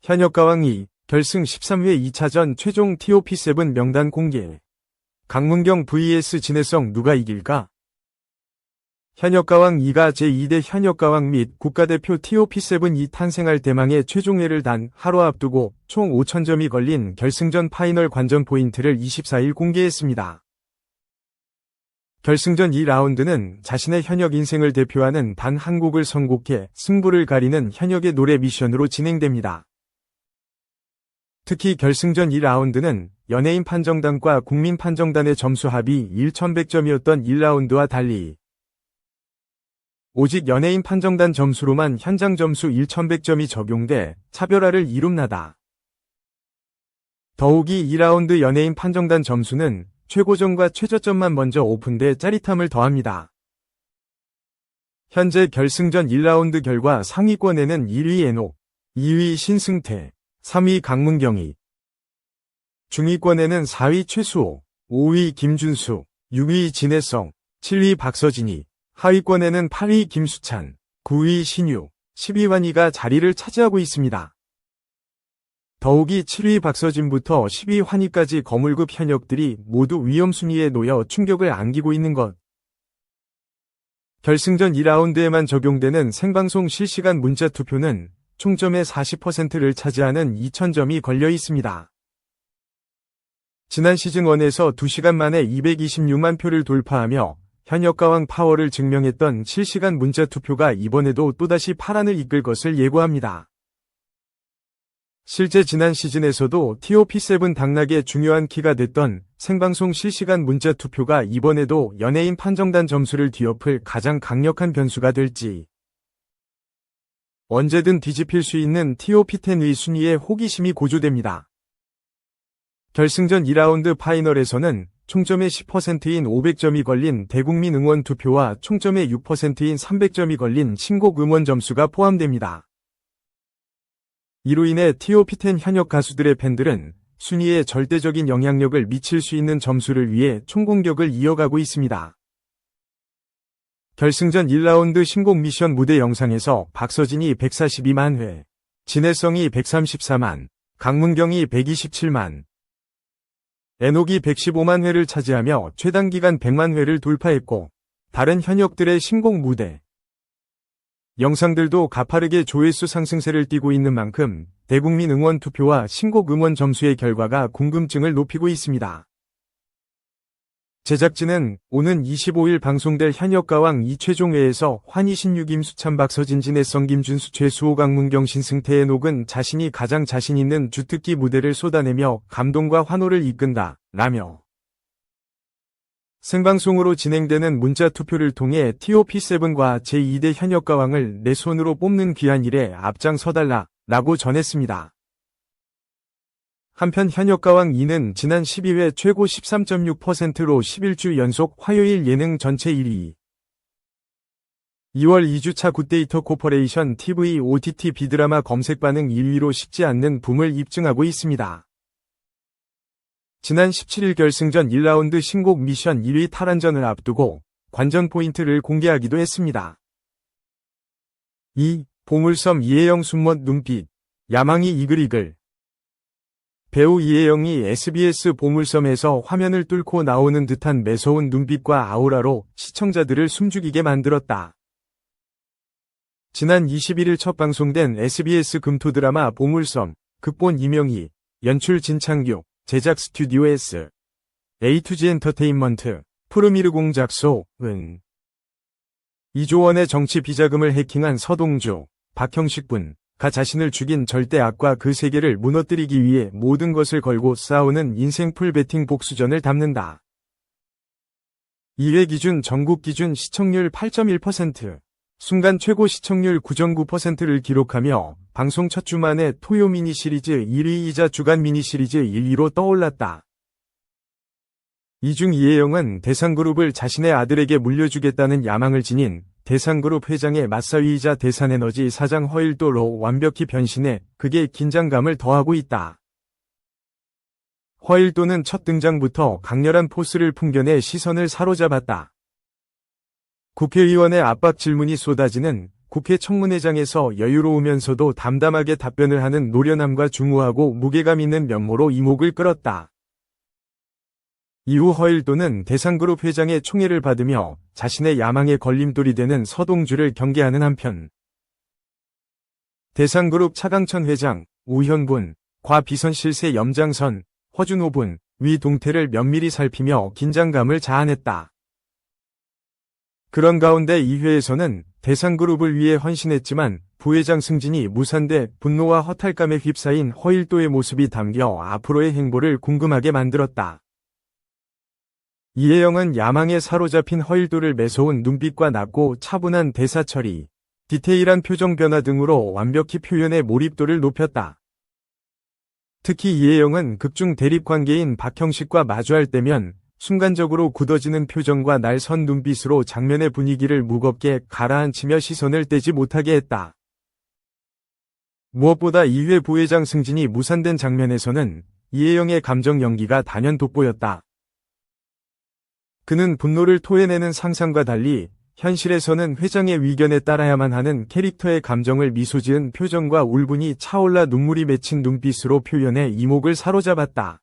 현역가왕 2, 결승 13회 2차전 최종 TOP7 명단 공개. 강문경 vs 진해성 누가 이길까? 현역가왕 2가 제2대 현역가왕 및 국가대표 TOP7이 탄생할 대망의 최종회를 단 하루 앞두고 총 5,000점이 걸린 결승전 파이널 관전 포인트를 24일 공개했습니다. 결승전 2라운드는 자신의 현역 인생을 대표하는 단 한 곡을 선곡해 승부를 가리는 현역의 노래 미션으로 진행됩니다. 특히 결승전 2라운드는 연예인 판정단과 국민 판정단의 점수 합이 1,100점이었던 1라운드와 달리 오직 연예인 판정단 점수로만 현장 점수 1,100점이 적용돼 차별화를 이룸나다. 더욱이 2라운드 연예인 판정단 점수는 최고점과 최저점만 먼저 오픈돼 짜릿함을 더합니다. 현재 결승전 1라운드 결과 상위권에는 1위 에녹, 2위 신승태, 3위 강문경이, 중위권에는 4위 최수호, 5위 김준수, 6위 진해성, 7위 박서진이, 하위권에는 8위 김수찬, 9위 신유, 10위 환희가 자리를 차지하고 있습니다. 더욱이 7위 박서진부터 10위 환희까지 거물급 현역들이 모두 위험순위에 놓여 충격을 안기고 있는 것. 결승전 2라운드에만 적용되는 생방송 실시간 문자 투표는 총점의 40%를 차지하는 2,000점이 걸려 있습니다. 지난 시즌1에서 2시간 만에 226만 표를 돌파하며 현역가왕 파워를 증명했던 실시간 문자 투표가 이번에도 또다시 파란을 이끌 것을 예고합니다. 실제 지난 시즌에서도 TOP7 당락의 중요한 키가 됐던 생방송 실시간 문자 투표가 이번에도 연예인 판정단 점수를 뒤엎을 가장 강력한 변수가 될지. 언제든 뒤집힐 수 있는 TOP10의 순위에 호기심이 고조됩니다. 결승전 2라운드 파이널에서는 총점의 10%인 500점이 걸린 대국민 응원 투표와 총점의 6%인 300점이 걸린 신곡 음원 점수가 포함됩니다. 이로 인해 TOP10 현역 가수들의 팬들은 순위에 절대적인 영향력을 미칠 수 있는 점수를 위해 총공격을 이어가고 있습니다. 결승전 1라운드 신곡 미션 무대 영상에서 박서진이 142만 회, 진해성이 134만, 강문경이 127만, 에녹이 115만 회를 차지하며 최단기간 100만 회를 돌파했고 다른 현역들의 신곡 무대 영상들도 가파르게 조회수 상승세를 띠고 있는 만큼 대국민 응원 투표와 신곡 음원 점수의 결과가 궁금증을 높이고 있습니다. 제작진은 오는 25일 방송될 현역가왕 2최종회에서 환희 신유 김수찬 박서진 진해성 김준수 최수호 강문경 신승태 에녹은 자신이 가장 자신 있는 주특기 무대를 쏟아내며 감동과 환호를 이끈다 라며 생방송으로 진행되는 문자 투표를 통해 TOP7과 제2대 현역가왕을 내 손으로 뽑는 귀한 일에 앞장서달라 라고 전했습니다. 한편 현역가왕 2는 지난 12회 최고 13.6%로 11주 연속 화요일 예능 전체 1위. 2월 2주차 굿데이터 코퍼레이션 TV OTT 비드라마 검색 반응 1위로 식지 않는 붐을 입증하고 있습니다. 지난 17일 결승전 1라운드 신곡 미션 1위 탈환전을 앞두고 관전 포인트를 공개하기도 했습니다. 2. 보물섬 이혜영 숨멋 눈빛, 야망이 이글이글. 배우 이혜영이 SBS 보물섬에서 화면을 뚫고 나오는 듯한 매서운 눈빛과 아우라로 시청자들을 숨죽이게 만들었다. 지난 21일 첫 방송된 SBS 금토 드라마 보물섬, 극본 이명희, 연출 진창규, 제작 스튜디오 S, A2G 엔터테인먼트, 푸르미르 작소, 이조원의 정치 비자금을 해킹한 서동주, 박형식 가 자신을 죽인 절대 악과 그 세계를 무너뜨리기 위해 모든 것을 걸고 싸우는 인생 풀배팅 복수전을 담는다. 2회 기준 전국 기준 시청률 8.1%, 순간 최고 시청률 9.9%를 기록하며 방송 첫 주 만에 토요 미니 시리즈 1위이자 주간 미니 시리즈 1위로 떠올랐다. 이중 이혜영은 대상그룹을 자신의 아들에게 물려주겠다는 야망을 지닌 대상그룹 회장의 맞사위이자 대산에너지 사장 허일도로 완벽히 변신해 극의 긴장감을 더하고 있다. 허일도는 첫 등장부터 강렬한 포스를 풍겨내 시선을 사로잡았다. 국회의원의 압박 질문이 쏟아지는 국회 청문회장에서 여유로우면서도 담담하게 답변을 하는 노련함과 중후하고 무게감 있는 면모로 이목을 끌었다. 이후 허일도는 대상그룹 회장의 총애를 받으며 자신의 야망의 걸림돌이 되는 서동주를 경계하는 한편 대상그룹 차강천 회장, 우현분, 과 비선실세 염장선, 허준호분, 위 동태를 면밀히 살피며 긴장감을 자아냈다. 그런 가운데 이 회에서는 대상그룹을 위해 헌신했지만 부회장 승진이 무산돼 분노와 허탈감에 휩싸인 허일도의 모습이 담겨 앞으로의 행보를 궁금하게 만들었다. 이혜영은 야망에 사로잡힌 허일도를 매서운 눈빛과 낮고 차분한 대사 처리, 디테일한 표정 변화 등으로 완벽히 표현의 몰입도를 높였다. 특히 이혜영은 극중 대립관계인 박형식과 마주할 때면 순간적으로 굳어지는 표정과 날선 눈빛으로 장면의 분위기를 무겁게 가라앉히며 시선을 떼지 못하게 했다. 무엇보다 2회 부회장 승진이 무산된 장면에서는 이혜영의 감정 연기가 단연 돋보였다. 그는 분노를 토해내는 상상과 달리 현실에서는 회장의 위견에 따라야만 하는 캐릭터의 감정을 미소 지은 표정과 울분이 차올라 눈물이 맺힌 눈빛으로 표현해 이목을 사로잡았다.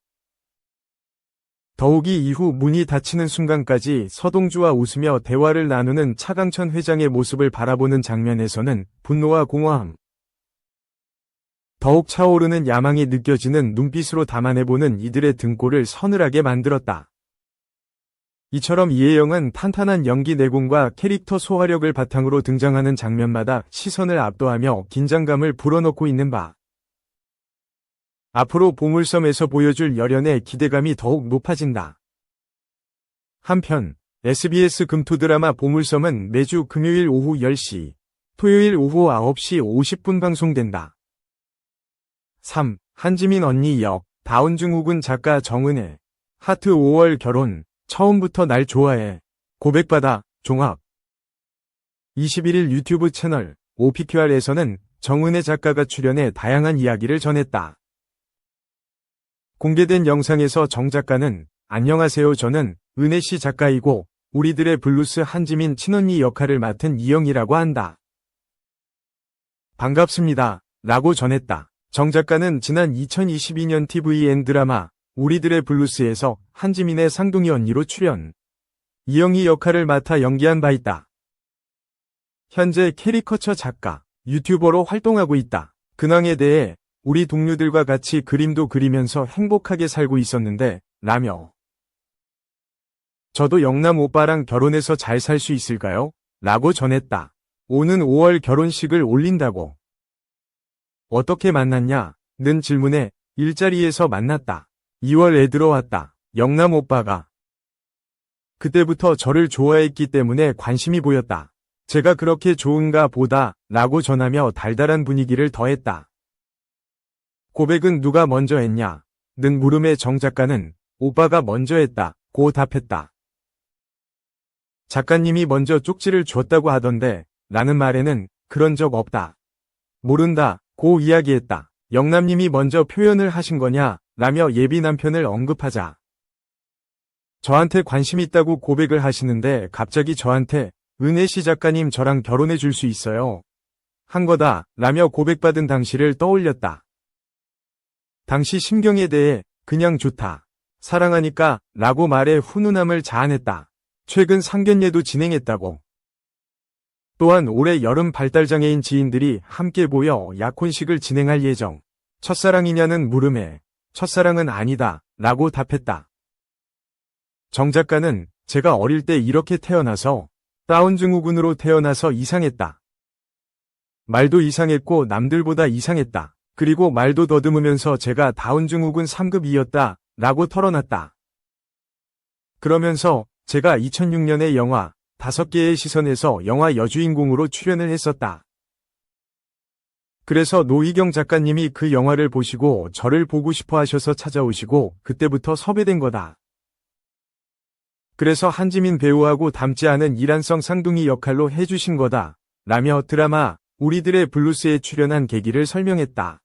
더욱이 이후 문이 닫히는 순간까지 서동주와 웃으며 대화를 나누는 차강천 회장의 모습을 바라보는 장면에서는 분노와 공허함, 더욱 차오르는 야망이 느껴지는 눈빛으로 담아내보는 이들의 등골을 서늘하게 만들었다. 이처럼 이혜영은 탄탄한 연기 내공과 캐릭터 소화력을 바탕으로 등장하는 장면마다 시선을 압도하며 긴장감을 불어넣고 있는 바. 앞으로 보물섬에서 보여줄 열연의 기대감이 더욱 높아진다. 한편 SBS 금토 드라마 보물섬은 매주 금요일 오후 10시, 토요일 오후 9시 50분 방송된다. 3. 한지민 언니 역, 다운증후군 작가 정은혜, 하트 5월 결혼, 처음부터 날 좋아해, 고백받아, 종합. 21일 유튜브 채널 OPQR에서는 정은혜 작가가 출연해 다양한 이야기를 전했다. 공개된 영상에서 정 작가는 안녕하세요, 저는 은혜씨 작가이고 우리들의 블루스 한지민 친언니 역할을 맡은 이영이라고 한다. 반갑습니다. 라고 전했다. 정 작가는 지난 2022년 TVN 드라마 우리들의 블루스에서 한지민의 쌍둥이 언니로 출연, 이영희 역할을 맡아 연기한 바 있다. 현재 캐리커처 작가, 유튜버로 활동하고 있다. 근황에 대해 우리 동료들과 같이 그림도 그리면서 행복하게 살고 있었는데 라며 저도 영남 오빠랑 결혼해서 잘 살 수 있을까요? 라고 전했다. 오는 5월 결혼식을 올린다고. 어떻게 만났냐? 는 질문에 일자리에서 만났다. 2월에 들어왔다. 영남 오빠가. 그때부터 저를 좋아했기 때문에 관심이 보였다. 제가 그렇게 좋은가 보다 라고 전하며 달달한 분위기를 더했다. 고백은 누가 먼저 했냐? 는 물음에 정 작가는 오빠가 먼저 했다 고 답했다. 작가님이 먼저 쪽지를 줬다고 하던데 라는 말에는 그런 적 없다. 모른다 고 이야기했다. 영남님이 먼저 표현을 하신 거냐? 라며 예비 남편을 언급하자. 저한테 관심 있다고 고백을 하시는데 갑자기 저한테 은혜씨 작가님 저랑 결혼해 줄 수 있어요? 한 거다 라며 고백받은 당시를 떠올렸다. 당시 심경에 대해 그냥 좋다. 사랑하니까 라고 말해 훈훈함을 자아냈다. 최근 상견례도 진행했다고. 또한 올해 여름 발달장애인 지인들이 함께 모여 약혼식을 진행할 예정. 첫사랑이냐는 물음에 첫사랑은 아니다 라고 답했다. 정 작가는 제가 어릴 때 이렇게 태어나서 다운증후군으로 태어나서 이상했다. 말도 이상했고 남들보다 이상했다. 그리고 말도 더듬으면서 제가 다운증후군 3급이었다 라고 털어놨다. 그러면서 제가 2006년에 영화 5개의 시선에서 영화 여주인공으로 출연을 했었다. 그래서 노희경 작가님이 그 영화를 보시고 저를 보고 싶어 하셔서 찾아오시고 그때부터 섭외된 거다. 그래서 한지민 배우하고 닮지 않은 이란성 쌍둥이 역할로 해주신 거다 라며 드라마 우리들의 블루스에 출연한 계기를 설명했다.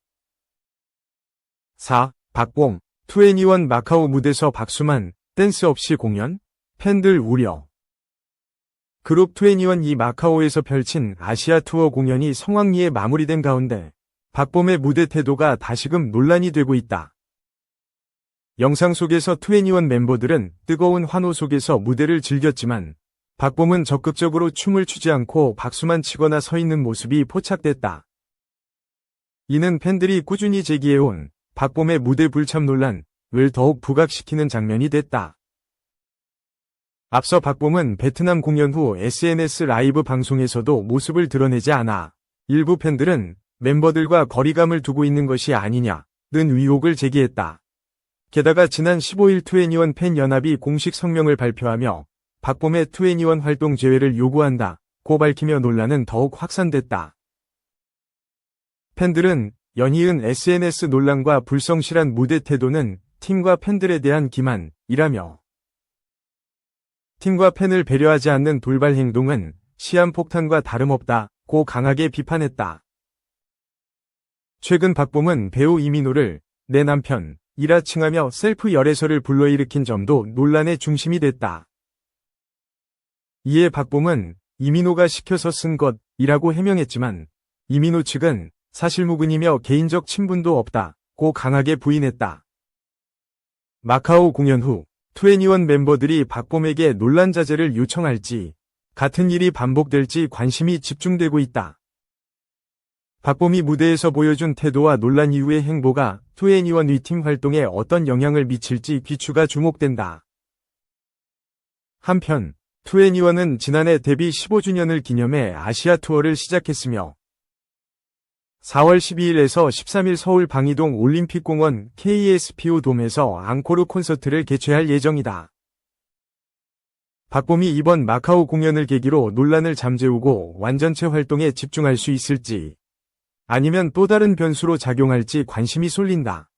4. 박봉, 2NE1 마카오 무대서 박수만, 댄스 없이 공연? 팬들 우려. 그룹 21이 마카오에서 펼친 아시아 투어 공연이 성황리에 마무리된 가운데 박봄의 무대 태도가 다시금 논란이 되고 있다. 영상 속에서 21 멤버들은 뜨거운 환호 속에서 무대를 즐겼지만 박봄은 적극적으로 춤을 추지 않고 박수만 치거나 서 있는 모습이 포착됐다. 이는 팬들이 꾸준히 제기해온 박봄의 무대 불참 논란을 더욱 부각시키는 장면이 됐다. 앞서 박봄은 베트남 공연 후 SNS 라이브 방송에서도 모습을 드러내지 않아 일부 팬들은 멤버들과 거리감을 두고 있는 것이 아니냐는 의혹을 제기했다. 게다가 지난 15일 21 팬연합이 공식 성명을 발표하며 박봄의 21 활동 재회를 요구한다고 밝히며 논란은 더욱 확산됐다. 팬들은 연이은 SNS 논란과 불성실한 무대 태도는 팀과 팬들에 대한 기만이라며 팀과 팬을 배려하지 않는 돌발 행동은 시한폭탄과 다름없다고 강하게 비판했다. 최근 박봄은 배우 이민호를 내 남편이라 칭하며 셀프 열애설을 불러일으킨 점도 논란의 중심이 됐다. 이에 박봄은 이민호가 시켜서 쓴 것이라고 해명했지만 이민호 측은 사실무근이며 개인적 친분도 없다고 강하게 부인했다. 마카오 공연 후 21 멤버들이 박봄에게 논란 자제를 요청할지 같은 일이 반복될지 관심이 집중되고 있다. 박봄이 무대에서 보여준 태도와 논란 이후의 행보가 21 위팀 활동에 어떤 영향을 미칠지 귀추가 주목된다. 한편 21은 지난해 데뷔 15주년을 기념해 아시아 투어를 시작했으며 4월 12일에서 13일 서울 방이동 올림픽공원 KSPO 돔에서 앙코르 콘서트를 개최할 예정이다. 박봄이 이번 마카오 공연을 계기로 논란을 잠재우고 완전체 활동에 집중할 수 있을지 아니면 또 다른 변수로 작용할지 관심이 쏠린다.